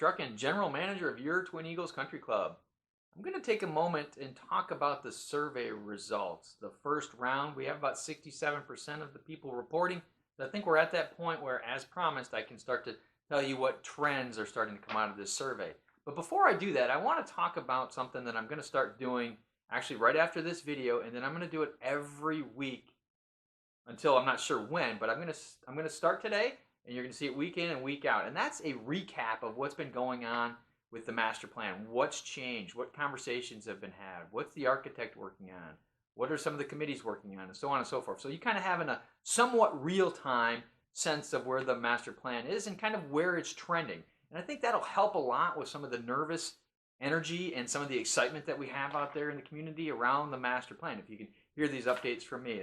Truckin, General Manager of your Twin Eagles Country Club. I'm going to take a moment and talk about the survey results. The first round, we have about 67% of the people reporting. So I think we're at that point where, as promised, I can start to tell you what trends are starting to come out of this survey. But before I do that, I want to talk about something that I'm going to start doing actually right after this video, and then I'm going to do it every week until I'm not sure when, but I'm going to start today, and you're going to see it week in and week out. And that's a recap of what's been going on with the master plan. What's changed? What conversations have been had? What's the architect working on? What are some of the committees working on? And so on and so forth. So you kind of have a somewhat real-time sense of where the master plan is and kind of where it's trending. And I think that'll help a lot with some of the nervous energy and some of the excitement that we have out there in the community around the master plan. If you can hear these updates from me,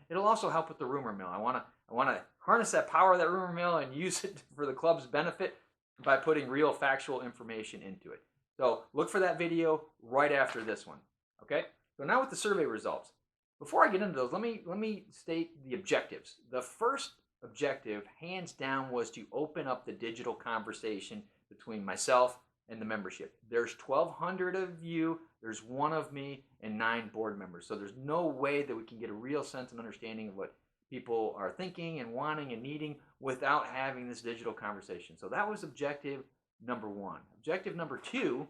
it'll also help with the rumor mill. I want to harness that power of that rumor mill and use it for the club's benefit by putting real factual information into it. So look for that video right after this one. Okay? So now with the survey results. Before I get into those, let me state the objectives. The first objective, hands down, was to open up the digital conversation between myself and the membership. There's 1,200 of you, there's one of me, and 9 board members. So there's no way that we can get a real sense and understanding of what people are thinking and wanting and needing without having this digital conversation. So that was objective number 1. Objective number 2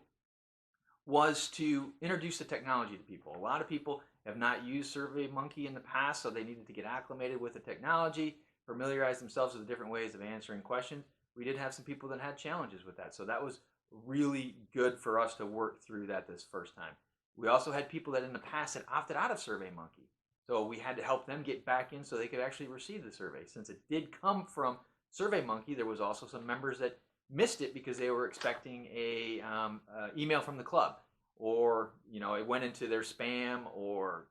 was to introduce the technology to people. A lot of people have not used SurveyMonkey in the past, so they needed to get acclimated with the technology, familiarize themselves with the different ways of answering questions. We did have some people that had challenges with that, so that was really good for us to work through that this first time. We also had people that in the past had opted out of SurveyMonkey, so we had to help them get back in so they could actually receive the survey. Since it did come from SurveyMonkey, there was also some members that missed it because they were expecting a email from the club, or it went into their spam or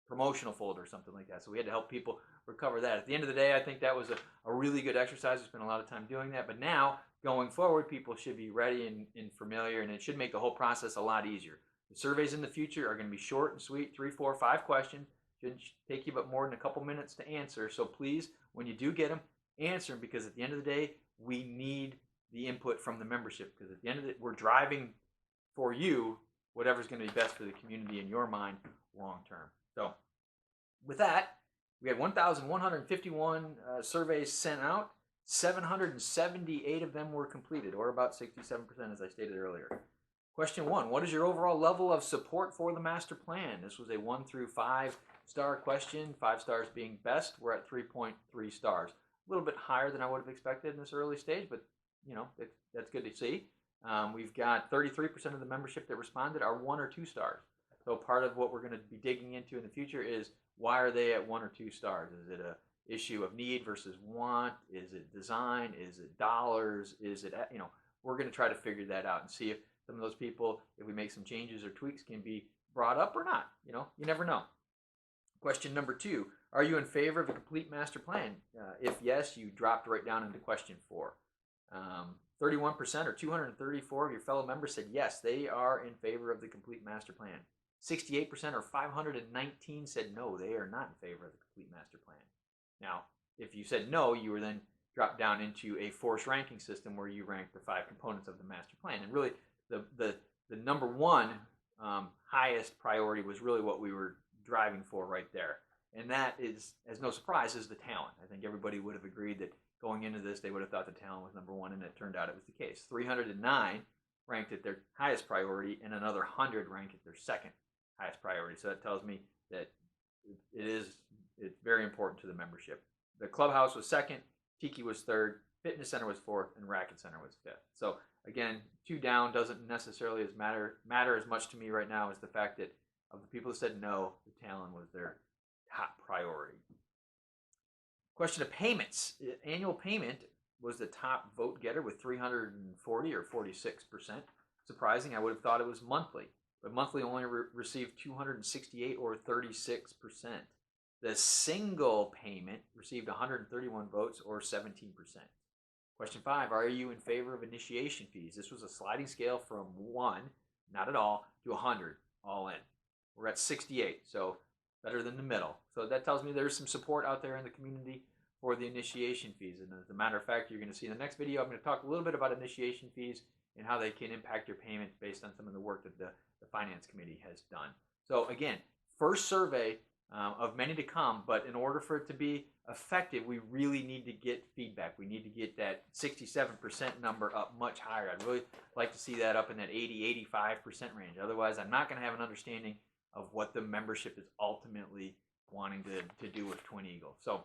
promotional folder or something like that. So we had to help people recover that. At the end of the day, I think that was a really good exercise. We spent a lot of time doing that, but now going forward, people should be ready and familiar, and it should make the whole process a lot easier. The surveys in the future are going to be short and sweet, 3, 4, 5 questions. Shouldn't take you but more than a couple minutes to answer. So please, when you do get them, answer them, because at the end of the day, we need the input from the membership, because at the end of it, we're driving for you whatever's going to be best for the community in your mind long term. So with that, we had 1,151 surveys sent out. 778 of them were completed, or about 67%, as I stated earlier. Question 1, what is your overall level of support for the master plan? This was a 1 through 5 star question, 5 stars being best. We're at 3.3 stars. A little bit higher than I would have expected in this early stage, but that's good to see. We've got 33% of the membership that responded are 1 or 2 stars. So part of what we're going to be digging into in the future is, why are they at 1 or 2 stars? Is it a issue of need versus want? Is it design? Is it dollars? Is it, we're going to try to figure that out and see if some of those people, if we make some changes or tweaks, can be brought up or not. You never know. Question number 2, are you in favor of a complete master plan? If yes, you dropped right down into question 4. 31% or 234 of your fellow members said yes, they are in favor of the complete master plan. 68% or 519 said no, they are not in favor of the complete master plan. Now, if you said no, you were then dropped down into a forced ranking system where you rank the 5 components of the master plan. And really, the number 1 highest priority was really what we were driving for right there. And that is, as no surprise, is the talent. I think everybody would have agreed that going into this, they would have thought the talent was number 1, and it turned out it was the case. 309 ranked at their highest priority, and another 100 ranked at their second highest priority. So that tells me that it's very important to the membership. The clubhouse was second, Tiki was third, fitness center was fourth, and racket center was fifth. So again, 2 down doesn't necessarily matter as much to me right now as the fact that of the people that said no, the talent was their top priority. Question of payments. Annual payment was the top vote getter with 340 or 46%. Surprising, I would have thought it was monthly, but monthly only received 268 or 36%. The single payment received 131 votes or 17%. Question 5, are you in favor of initiation fees? This was a sliding scale from 1, not at all, to 100, all in. We're at 68, so better than the middle. So that tells me there's some support out there in the community for the initiation fees. And as a matter of fact, you're going to see in the next video, I'm going to talk a little bit about initiation fees and how they can impact your payments based on some of the work that the Finance Committee has done. So again, first survey of many to come, but in order for it to be effective, we really need to get feedback. We need to get that 67% number up much higher. I'd really like to see that up in that 80-85% range. Otherwise, I'm not going to have an understanding of what the membership is ultimately wanting to do with Twin Eagle. So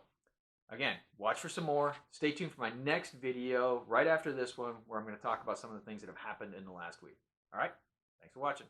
again, watch for some more. Stay tuned for my next video right after this one, where I'm going to talk about some of the things that have happened in the last week. All right? Thanks for watching.